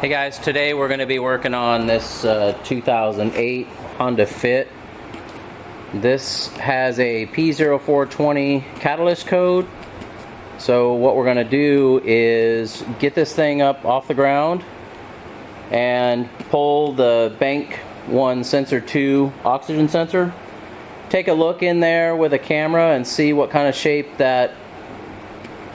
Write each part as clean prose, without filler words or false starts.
Hey guys, today we're going to be working on this 2008 Honda Fit. This has a P0420 catalyst code. So what we're going to do is get this thing up off the ground and pull the Bank 1 Sensor 2 oxygen sensor. Take a look in there with a camera and see what kind of shape that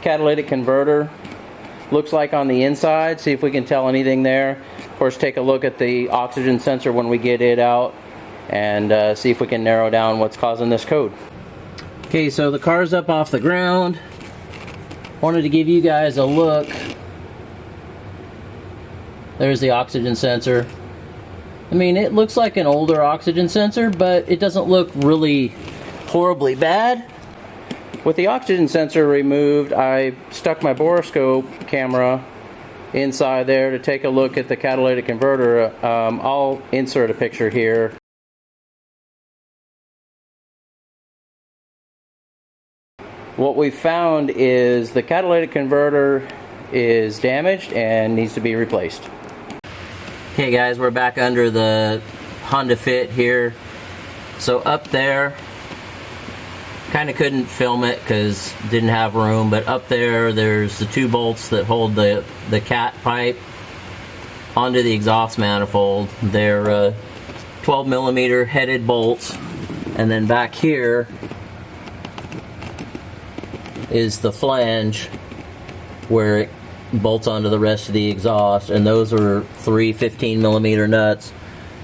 catalytic converter looks like on the inside. See if we can tell anything there. Of course, take a look at the oxygen sensor when we get it out and see if we can narrow down what's causing this code. Okay, so the car's up off the ground. Wanted to give you guys a look. There's the oxygen sensor. I mean, it looks like an older oxygen sensor, but it doesn't look really horribly bad. With the oxygen sensor removed, I stuck my borescope camera inside there to take a look at the catalytic converter. I'll insert a picture here. What we found is the catalytic converter is damaged and needs to be replaced. Okay guys, we're back under the Honda Fit here. So up there, kind of couldn't film it because didn't have room, but up there there's the two bolts that hold the cat pipe onto the exhaust manifold. They're 12 millimeter headed bolts, and then back here is the flange where it bolts onto the rest of the exhaust, and those are three 15 millimeter nuts.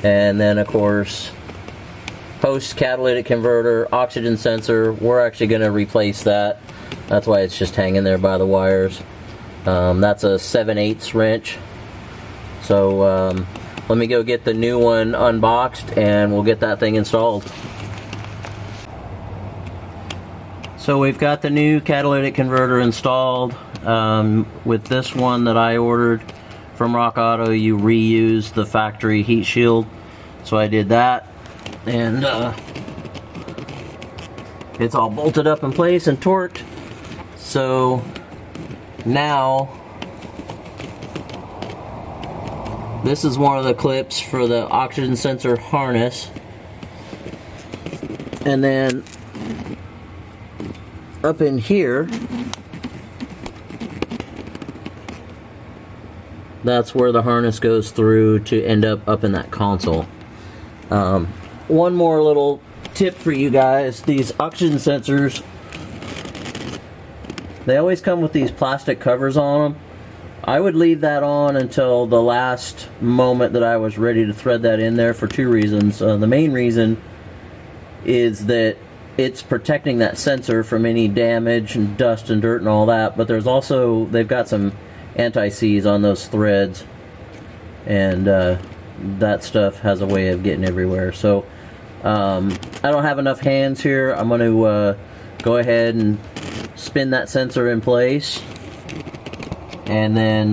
And then of course, post catalytic converter, oxygen sensor, we're actually going to replace that. That's why it's just hanging there by the wires. That's a 7/8 wrench. So let me go get the new one unboxed and we'll get that thing installed. So we've got the new catalytic converter installed. With this one that I ordered from Rock Auto, you reuse the factory heat shield. So I did that. And it's all bolted up in place and torqued. So now this is one of the clips for the oxygen sensor harness, and then up in here, that's where the harness goes through to end up in that console. One more little tip for you guys: these oxygen sensors, they always come with these plastic covers on them. I would leave that on until the last moment that I was ready to thread that in there for two reasons. The main reason is that it's protecting that sensor from any damage and dust and dirt and all that, but there's also, they've got some anti-seize on those threads, and that stuff has a way of getting everywhere. So I don't have enough hands here. I'm going to go ahead and spin that sensor in place, and then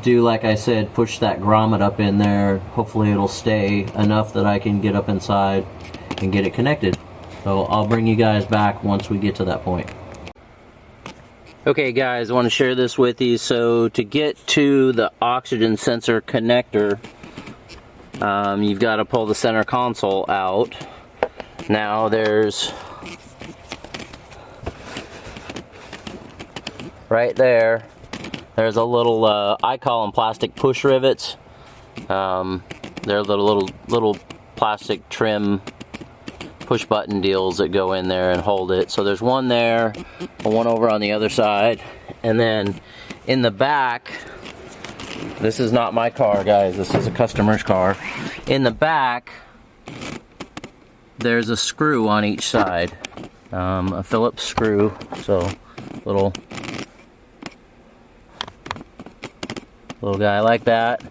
do like I said, push that grommet up in there. Hopefully it'll stay enough that I can get up inside and get it connected. So I'll bring you guys back once we get to that point. Okay guys, I want to share this with you. So to get to the oxygen sensor connector, you've got to pull the center console out. Now there's, right there, there's a little, I call them plastic push rivets. They're little plastic trim push button deals that go in there and hold it. So there's one there, one over on the other side, and then in the back, this is not my car guys, this is a customer's car. In the back there's a screw on each side, a Phillips screw, so little guy like that.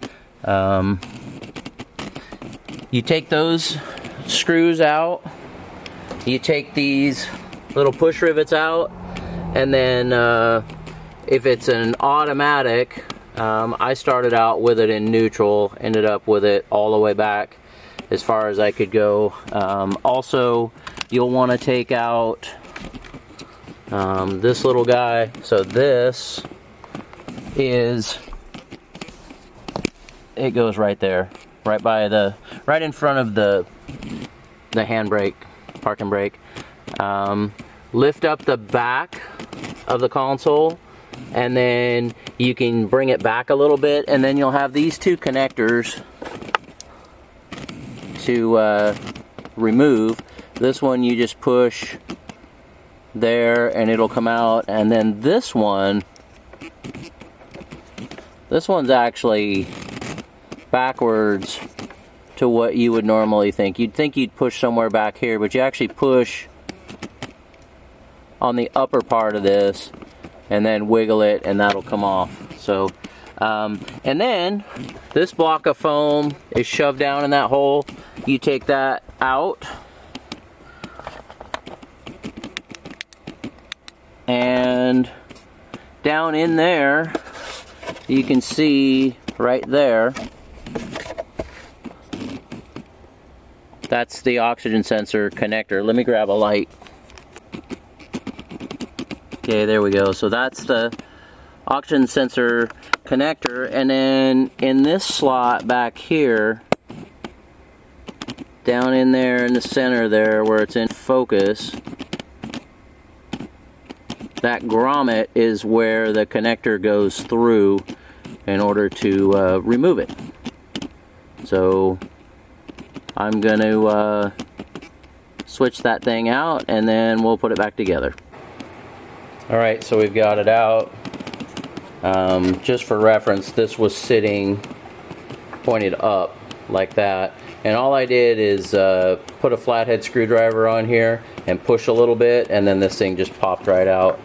You take those screws out, you take these little push rivets out, and then if it's an automatic, I started out with it in neutral, ended up with it all the way back as far as I could go. Also, you'll want to take out this little guy. So this is it goes right there, right in front of the handbrake, parking brake. Lift up the back of the console, and then you can bring it back a little bit, and then you'll have these two connectors to remove. This one you just push there and it'll come out, and then this one's actually backwards to what you would normally think. You'd think you'd push somewhere back here, but you actually push on the upper part of this and then wiggle it, and that'll come off. So and then this block of foam is shoved down in that hole. You take that out, and down in there you can see right there, that's the oxygen sensor connector. Let me grab a light. Okay, there we go. So that's the oxygen sensor connector, and then in this slot back here, down in there in the center there where it's in focus, that grommet is where the connector goes through in order to remove it. So I'm going to switch that thing out, and then we'll put it back together. Alright, so we've got it out. Just for reference, this was sitting pointed up like that, and all I did is put a flathead screwdriver on here and push a little bit, and then this thing just popped right out.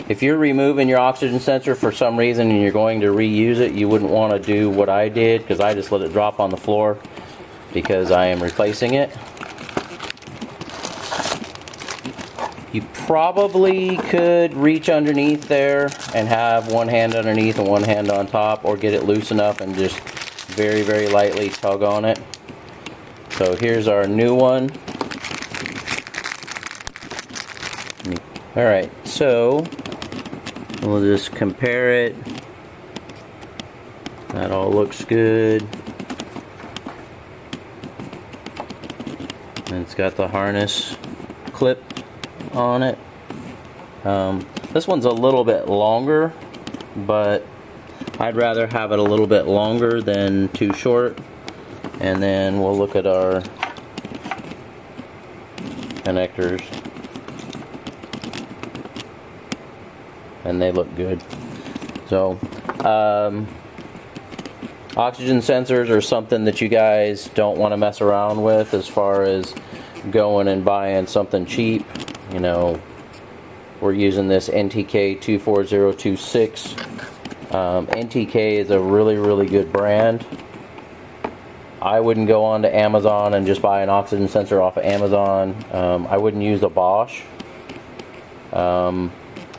If you're removing your oxygen sensor for some reason and you're going to reuse it, you wouldn't want to do what I did, because I just let it drop on the floor because I am replacing it. You probably could reach underneath there and have one hand underneath and one hand on top, or get it loose enough and just very, very lightly tug on it. So here's our new one. Alright, so we'll just compare it. That all looks good. And it's got the harness clip on it. This one's a little bit longer, but I'd rather have it a little bit longer than too short. And then we'll look at our connectors, and they look good. So oxygen sensors are something that you guys don't want to mess around with as far as going and buying something cheap. You know, we're using this NTK 24026. NTK is a really, really good brand. I wouldn't go on to Amazon and just buy an oxygen sensor off of Amazon. I wouldn't use a Bosch.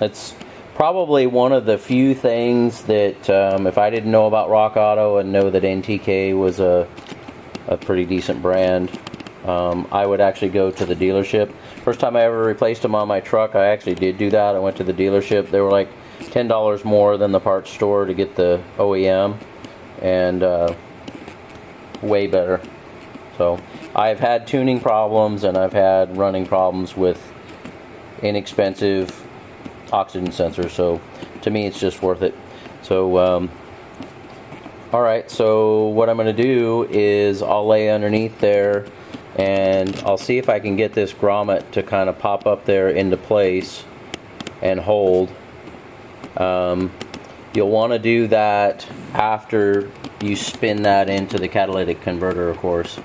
It's probably one of the few things that if I didn't know about Rock Auto and know that NTK was a pretty decent brand, I would actually go to the dealership. First time I ever replaced them on my truck, I actually did do that. I went to the dealership. They were like $10 more than the parts store to get the OEM, and way better. So I've had tuning problems and I've had running problems with inexpensive oxygen sensors, so to me it's just worth it. So alright, so what I'm going to do is I'll lay underneath there, and I'll see if I can get this grommet to kind of pop up there into place and hold. You'll want to do that after you spin that into the catalytic converter, of course.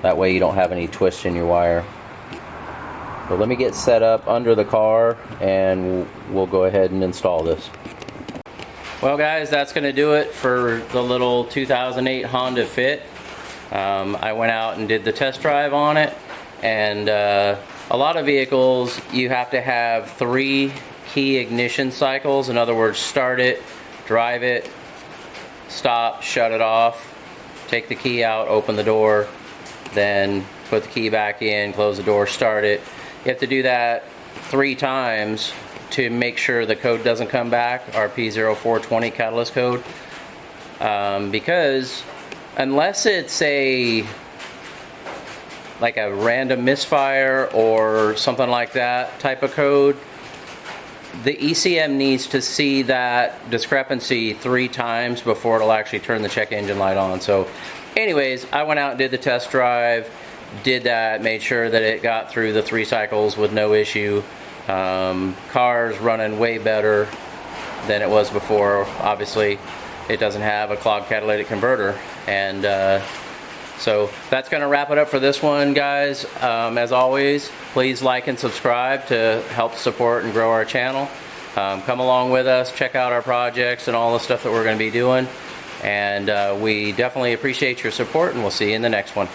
That way you don't have any twists in your wire. So let me get set up under the car and we'll go ahead and install this. Well guys, that's going to do it for the little 2008 Honda Fit. I went out and did the test drive on it, and a lot of vehicles you have to have 3 key ignition cycles. In other words, start it, drive it, stop, shut it off, take the key out, open the door, then put the key back in, close the door, start it. You have to do that 3 times to make sure the code doesn't come back, our P0420 catalyst code. because unless it's like a random misfire or something like that type of code, the ECM needs to see that discrepancy 3 times before it'll actually turn the check engine light on. So anyways, I went out and did the test drive, did that, made sure that it got through the 3 cycles with no issue. Car's running way better than it was before. Obviously it doesn't have a clogged catalytic converter, and so that's going to wrap it up for this one, guys. As always, please like and subscribe to help support and grow our channel. Come along with us, check out our projects and all the stuff that we're going to be doing, and we definitely appreciate your support, and we'll see you in the next one.